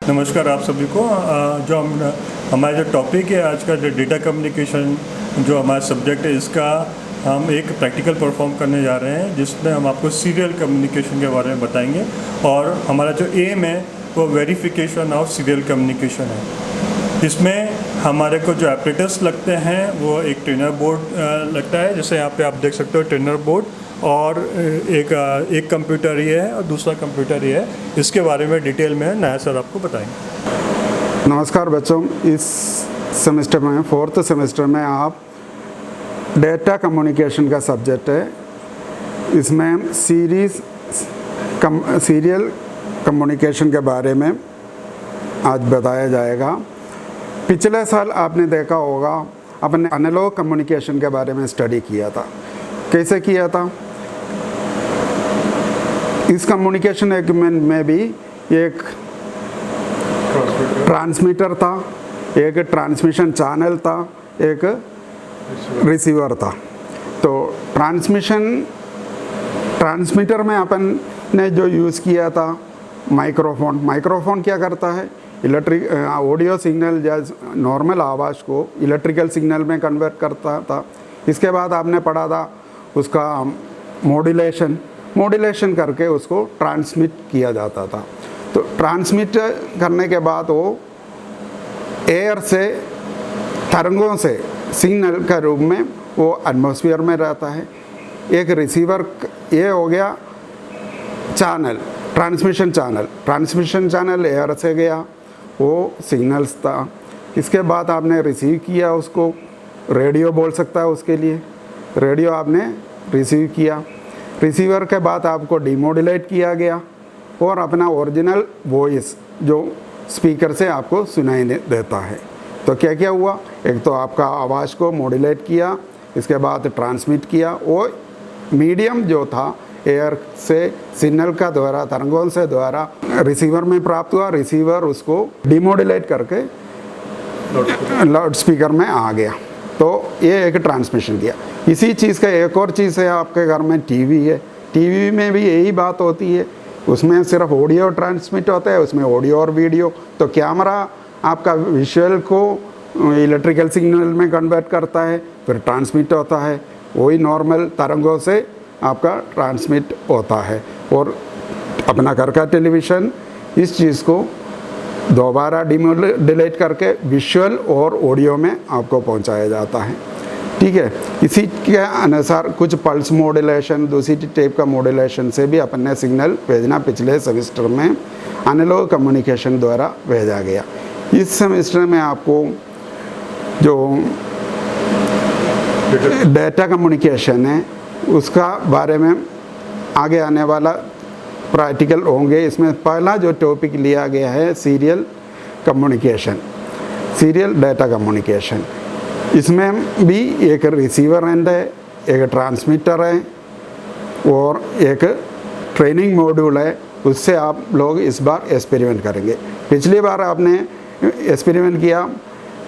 नमस्कार आप सभी को। जो हमारा जो टॉपिक है आज का, जो डेटा कम्युनिकेशन जो हमारा सब्जेक्ट है, इसका हम एक प्रैक्टिकल परफॉर्म करने जा रहे हैं जिसमें हम आपको सीरियल कम्युनिकेशन के बारे में बताएंगे। और हमारा जो एम है वो वेरिफिकेशन ऑफ सीरियल कम्युनिकेशन है। इसमें हमारे को जो ऑपरेटर्स लगते हैं वो एक ट्रेनर बोर्ड लगता है, जैसे यहाँ पे आप देख सकते हो ट्रेनर बोर्ड, और एक कंप्यूटर ये है और दूसरा कंप्यूटर ये है। इसके बारे में डिटेल में नया सर आपको बताएंगे। नमस्कार बच्चों, इस सेमेस्टर में 4th सेमेस्टर में आप डेटा कम्युनिकेशन का सब्जेक्ट है। इसमें सीरियल कम्युनिकेशन के बारे में आज बताया जाएगा। पिछले साल आपने देखा होगा अपने एनालॉग कम्युनिकेशन के बारे में स्टडी किया था। कैसे किया था? इस कम्युनिकेशन इक्विपमेंट में भी एक ट्रांसमीटर था, एक ट्रांसमिशन चैनल था, एक रिसीवर था। तो ट्रांसमीटर में अपन ने जो यूज़ किया था माइक्रोफोन क्या करता है? ऑडियो सिग्नल या नॉर्मल आवाज़ को इलेक्ट्रिकल सिग्नल में कन्वर्ट करता था। इसके बाद आपने पढ़ा था उसका मॉड्यूलेशन करके उसको ट्रांसमिट किया जाता था। तो ट्रांसमिट करने के बाद वो एयर से, तरंगों से सिग्नल के रूप में वो एटमॉस्फेयर में रहता है। एक रिसीवर, ये हो गया चैनल, ट्रांसमिशन चैनल एयर से गया, वो सिग्नल्स था। इसके बाद आपने रिसीव किया, उसको रेडियो बोल सकता है, उसके लिए रेडियो आपने रिसीव किया। रिसीवर के बाद आपको डिमोडुलेट किया गया और अपना ओरिजिनल वॉइस जो स्पीकर से आपको सुनाई देता है। तो क्या क्या हुआ? एक तो आपका आवाज़ को मॉड्यूलेट किया, इसके बाद ट्रांसमिट किया। वो मीडियम जो था एयर से सिग्नल का द्वारा, तरंगों से द्वारा रिसीवर में प्राप्त हुआ। रिसीवर उसको डिमोडुलेट करके लाउड स्पीकर में आ गया। तो ये एक ट्रांसमिशन किया। इसी चीज़ का एक और चीज़ है, आपके घर में टीवी है। टीवी में भी यही बात होती है, उसमें सिर्फ ऑडियो ट्रांसमिट होता है, उसमें ऑडियो और वीडियो। तो कैमरा आपका विजुअल को इलेक्ट्रिकल सिग्नल में कन्वर्ट करता है, फिर ट्रांसमिट होता है, वही नॉर्मल तरंगों से आपका ट्रांसमिट होता है। और अपना घर का टेलीविज़न इस चीज़ को दोबारा डिमोडुलेट करके विजुअल और ऑडियो में आपको पहुंचाया जाता है। ठीक है। इसी के अनुसार कुछ पल्स मॉड्यूलेशन, दूसरी टाइप का मॉड्यूलेशन से भी अपन ने सिग्नल भेजना पिछले सेमेस्टर में एनालॉग कम्युनिकेशन द्वारा भेजा गया। इस सेमेस्टर में आपको जो डेटा कम्युनिकेशन है उसका बारे में आगे आने वाला प्रैक्टिकल होंगे। इसमें पहला जो टॉपिक लिया गया है सीरियल डेटा कम्युनिकेशन। इसमें भी एक रिसीवर एंड है, एक ट्रांसमीटर है और एक ट्रेनिंग मॉड्यूल है। उससे आप लोग इस बार एक्सपेरिमेंट करेंगे। पिछली बार आपने एक्सपेरिमेंट किया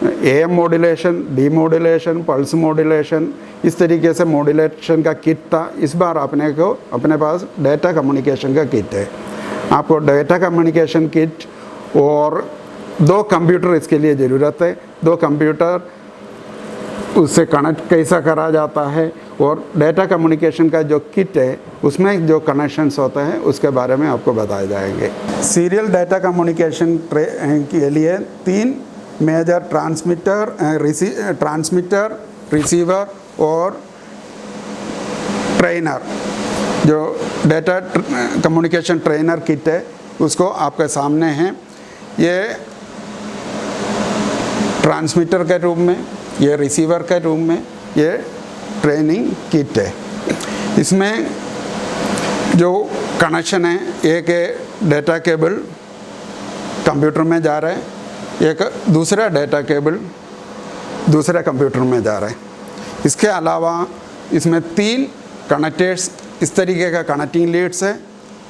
AM modulation, demodulation, pulse modulation, इस तरीके से मॉड्यूलेशन का किट था। इस बार अपने पास डेटा कम्युनिकेशन का किट है। आपको डेटा कम्युनिकेशन किट और 2 कंप्यूटर इसके लिए ज़रूरत है। 2 कंप्यूटर, उससे कनेक्ट कैसा करा जाता है, और डेटा कम्युनिकेशन का जो किट है उसमें जो कनेक्शंस होते हैं उसके बारे में आपको बताए जाएंगे। सीरियल डेटा कम्युनिकेशन के लिए 3 मेजर ट्रांसमीटर, रिसीवर और ट्रेनर, जो डेटा कम्युनिकेशन ट्रेनर किट है उसको आपके सामने है। ये ट्रांसमीटर के रूप में, ये रिसीवर के रूप में, ये ट्रेनिंग किट है। इसमें जो कनेक्शन है, एक डेटा केबल कंप्यूटर में जा रहा है, एक दूसरा डेटा केबल दूसरे कंप्यूटर में जा रहा है। इसके अलावा इसमें 3 कनेक्टर्स, इस तरीके का कनेक्टिंग लीड्स है।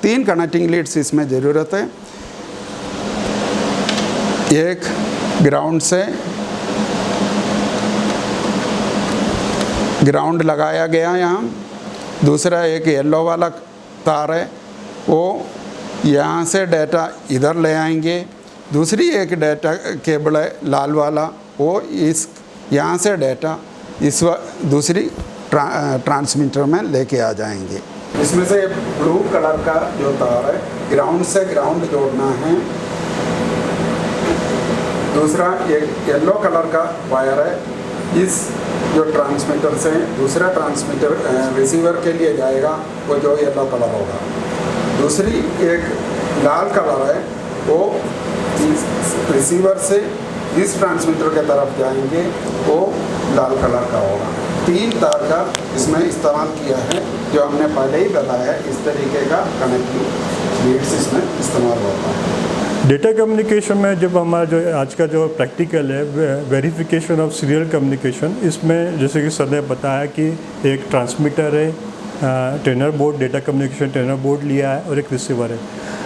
3 कनेक्टिंग लीड्स इसमें ज़रूरत है। एक ग्राउंड से ग्राउंड लगाया गया यहाँ, दूसरा एक येलो वाला तार है, वो यहाँ से डाटा इधर ले आएंगे, दूसरी एक डाटा केबल है लाल वाला, वो इस यहाँ से डाटा इस दूसरी ट्रांसमीटर में लेके आ जाएंगे। इसमें से ब्लू कलर का जो तार है ग्राउंड से ग्राउंड जोड़ना है। दूसरा एक येलो कलर का वायर है, इस जो ट्रांसमीटर से दूसरा ट्रांसमीटर रिसीवर के लिए जाएगा, वो जो येलो कलर होगा। दूसरी एक लाल कलर है, वो इस रिसीवर से इस ट्रांसमीटर के तरफ जाएंगे, वो लाल कलर का होगा। 3 तार का इसमें इस्तेमाल किया है, जो हमने पहले ही बताया, इस तरीके का कनेक्टिंग लीड्स इसमें इस्तेमाल होता है। डेटा कम्युनिकेशन में जब हमारा जो आज का जो प्रैक्टिकल है वेरिफिकेशन ऑफ सीरियल कम्युनिकेशन, इसमें जैसे कि सर ने बताया कि एक ट्रांसमीटर है, trainer board, data communication trainer board लिया है, और एक रिसीवर है।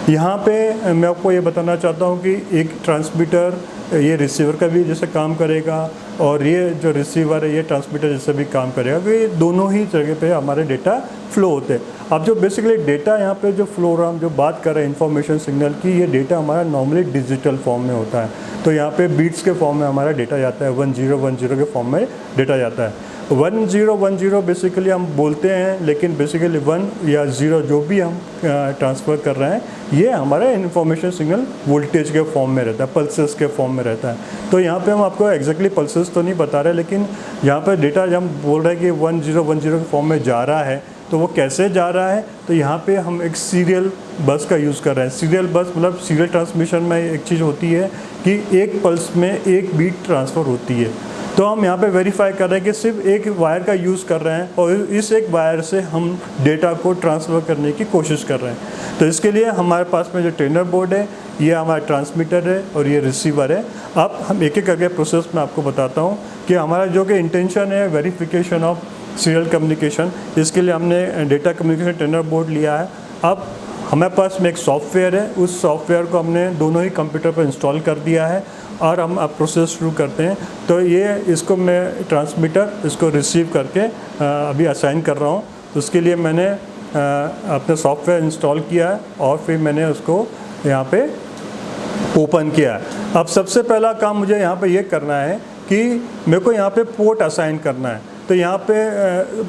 यहाँ पे मैं आपको ये बताना चाहता हूँ कि एक ट्रांसमीटर ये रिसीवर का भी जैसे काम करेगा, और ये जो रिसीवर है ये ट्रांसमीटर जैसे भी काम करेगा, तो ये दोनों ही जगह पे हमारे डेटा फ्लो होते हैं। अब जो बेसिकली डेटा यहाँ पे जो फ्लो रहा, हम जो बात कर रहे हैं इन्फॉर्मेशन सिग्नल की, ये डेटा हमारा नॉर्मली डिजिटल फॉर्म में होता है। तो यहाँ पे बीट्स के फॉर्म में हमारा डेटा जाता है, 1010 के फॉर्म में डेटा जाता है। 1010 बेसिकली हम बोलते हैं, लेकिन बेसिकली 1 या 0 जो भी हम ट्रांसफ़र कर रहे हैं, ये हमारा इन्फॉर्मेशन सिग्नल वोल्टेज के फॉर्म में रहता है, पल्सेस के फॉर्म में रहता है। तो यहाँ पे हम आपको एग्जैक्टली पल्सेस तो नहीं बता रहे, लेकिन यहाँ पर डेटा जब हम बोल रहे हैं कि 1010 के फॉर्म में जा रहा है, तो वो कैसे जा रहा है, तो यहाँ पे हम एक सीरियल बस का यूज़ कर रहे हैं। सीरियल बस मतलब सीरियल ट्रांसमिशन में एक चीज़ होती है कि एक पल्स में एक बीट ट्रांसफ़र होती है। तो हम यहाँ पे वेरीफाई कर रहे हैं कि सिर्फ एक वायर का यूज़ कर रहे हैं, और इस एक वायर से हम डेटा को ट्रांसफ़र करने की कोशिश कर रहे हैं। तो इसके लिए हमारे पास में जो ट्रेनर बोर्ड है, ये हमारा ट्रांसमीटर है, और ये रिसीवर है। अब हम एक एक करके प्रोसेस में आपको बताता हूँ कि हमारा जो कि इंटेंशन है वेरिफिकेशन ऑफ सीरियल कम्युनिकेशन, इसके लिए हमने डेटा कम्युनिकेशन ट्रेनर बोर्ड लिया है। अब हमारे पास में एक सॉफ्टवेयर है, उस सॉफ्टवेयर को हमने दोनों ही कंप्यूटर पर इंस्टॉल कर दिया है, और हम अब प्रोसेस शुरू करते हैं। तो ये इसको मैं ट्रांसमीटर इसको रिसीव करके अभी असाइन कर रहा हूँ। उसके लिए मैंने अपना सॉफ्टवेयर इंस्टॉल किया है, और फिर मैंने उसको यहाँ पे ओपन किया है। अब सबसे पहला काम मुझे यहाँ पे ये करना है कि मेरे को यहाँ पे पोर्ट असाइन करना है। तो यहाँ पे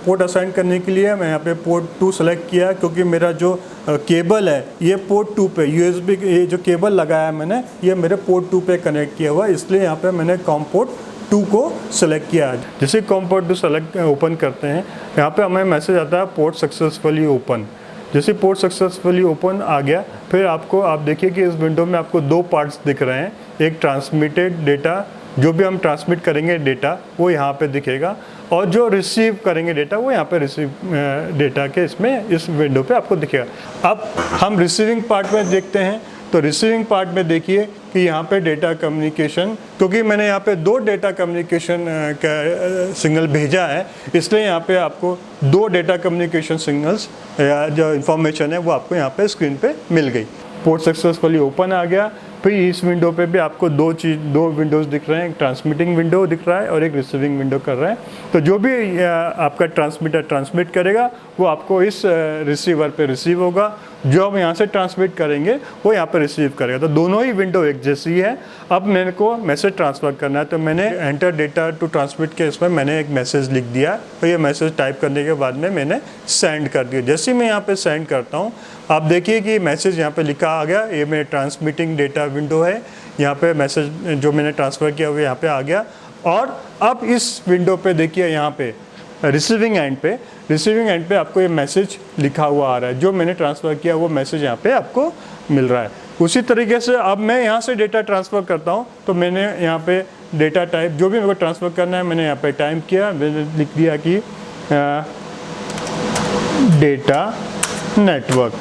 पोर्ट असाइन करने के लिए मैं यहाँ पे पोर्ट 2 सेलेक्ट किया, क्योंकि मेरा जो केबल है ये पोर्ट 2 पे USB ये जो केबल लगाया है मैंने, ये मेरे पोर्ट 2 पे कनेक्ट किया हुआ है, इसलिए यहाँ पे मैंने कॉम पोर्ट 2 को सेलेक्ट किया है। जैसे कॉम पोर्ट 2 सेलेक्ट ओपन करते हैं, यहाँ पे हमें मैसेज आता है पोर्ट सक्सेसफुली ओपन। जैसे पोर्ट सक्सेसफुली ओपन आ गया, फिर आप देखिए कि इस विंडो में आपको 2 पार्ट्स दिख रहे हैं। एक ट्रांसमिटेड डेटा, जो भी हम ट्रांसमिट करेंगे डेटा वो यहाँ पे दिखेगा, और जो रिसीव करेंगे डेटा वो यहाँ पे रिसीव डेटा के इसमें इस विंडो पे आपको दिखेगा। अब हम रिसीविंग पार्ट में देखते हैं। तो रिसीविंग पार्ट में देखिए कि यहाँ पे डेटा कम्युनिकेशन, क्योंकि मैंने यहाँ पे 2 डेटा कम्युनिकेशन का सिग्नल भेजा है, इसलिए यहाँ पे आपको 2 डेटा कम्युनिकेशन सिग्नल्स या जो इन्फॉर्मेशन है वो आपको यहाँ पे स्क्रीन पे मिल गई। पोर्ट सक्सेसफुली ओपन आ गया। फिर इस विंडो पे भी आपको 2 विंडोज़ दिख रहे हैं, एक ट्रांसमिटिंग विंडो दिख रहा है और एक रिसीविंग विंडो कर रहा है। तो जो भी आपका ट्रांसमीटर ट्रांसमिट करेगा वो आपको इस रिसीवर पे रिसीव होगा, जो हम यहाँ से ट्रांसमिट करेंगे वो यहाँ पे रिसीव करेगा। तो दोनों ही विंडो एक जैसी है। अब मेरे को मैसेज ट्रांसफ़र करना है, तो मैंने एंटर डेटा टू ट्रांसमिट के इसमें मैंने एक मैसेज लिख दिया, तो ये मैसेज टाइप करने के बाद में मैंने सेंड कर दिया। जैसे ही मैं यहाँ पे सेंड करता हूँ, आप देखिए कि मैसेज यहाँ पे लिखा आ गया। ये मेरे ट्रांसमिटिंग डेटा विंडो है, यहाँ पे मैसेज जो मैंने ट्रांसफ़र किया वो यहाँ पे आ गया। और अब इस विंडो पे देखिए, यहाँ पे रिसीविंग एंड पे आपको ये मैसेज लिखा हुआ आ रहा है, जो मैंने ट्रांसफ़र किया वो मैसेज यहाँ पे आपको मिल रहा है। उसी तरीके से अब मैं यहाँ से डेटा ट्रांसफ़र करता हूँ, तो मैंने यहाँ पे डेटा टाइप जो भी मेरे को ट्रांसफ़र करना है मैंने यहाँ पे टाइप किया, मैंने लिख दिया कि डेटा नेटवर्क।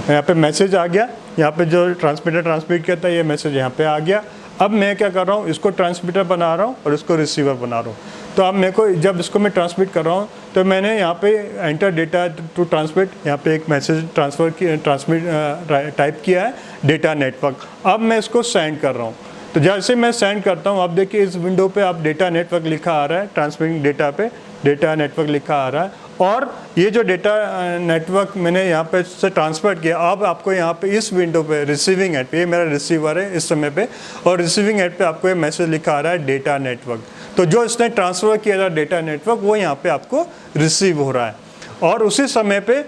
यहाँ पे मैसेज आ गया, यहाँ पे जो ट्रांसमीटर ट्रांसमिट किया था ये मैसेज यहाँ पे आ गया। अब मैं क्या कर रहा हूँ, इसको ट्रांसमीटर बना रहा हूँ और इसको रिसीवर बना रहा हूँ। तो अब मेरे को जब इसको मैं ट्रांसमिट कर रहा हूँ, तो मैंने यहाँ पे एंटर डेटा टू ट्रांसमिट, यहाँ पे एक मैसेज ट्रांसमिट टाइप किया है डेटा नेटवर्क। अब मैं इसको सेंड कर रहा हूँ। तो जैसे मैं सेंड करता हूँ, आप देखिए इस विंडो पे आप डेटा नेटवर्क लिखा आ रहा है, ट्रांसमिटिंग डेटा पे डेटा नेटवर्क लिखा आ रहा है। और ये जो डेटा नेटवर्क मैंने यहाँ पे से ट्रांसफर किया, अब आपको यहाँ पे इस विंडो पे रिसीविंग एंड पे, ये मेरा रिसीवर है इस समय पे, और रिसीविंग एंड पे आपको ये मैसेज लिखा आ रहा है डेटा नेटवर्क। तो जो इसने ट्रांसफ़र किया था डेटा नेटवर्क, वो यहाँ पे आपको रिसीव हो रहा है। और उसी समय पे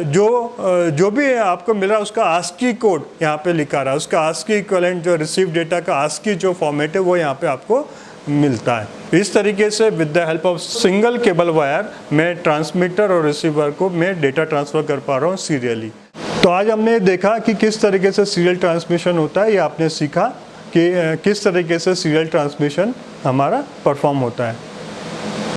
जो भी आपको मिल रहा है उसका आस्की कोड यहाँ पे लिखा रहा है, उसका आस्की इक्विवेलेंट जो रिसीव डेटा का आस्की जो फॉर्मेट है वो यहाँ पे आपको मिलता है। इस तरीके से with the help of single cable wire मैं ट्रांसमीटर और रिसीवर को मैं डेटा ट्रांसफ़र कर पा रहा हूँ सीरियली। तो आज हमने देखा कि किस तरीके से सीरियल ट्रांसमिशन होता है, ये आपने सीखा कि किस तरीके से सीरियल ट्रांसमिशन हमारा परफॉर्म होता है।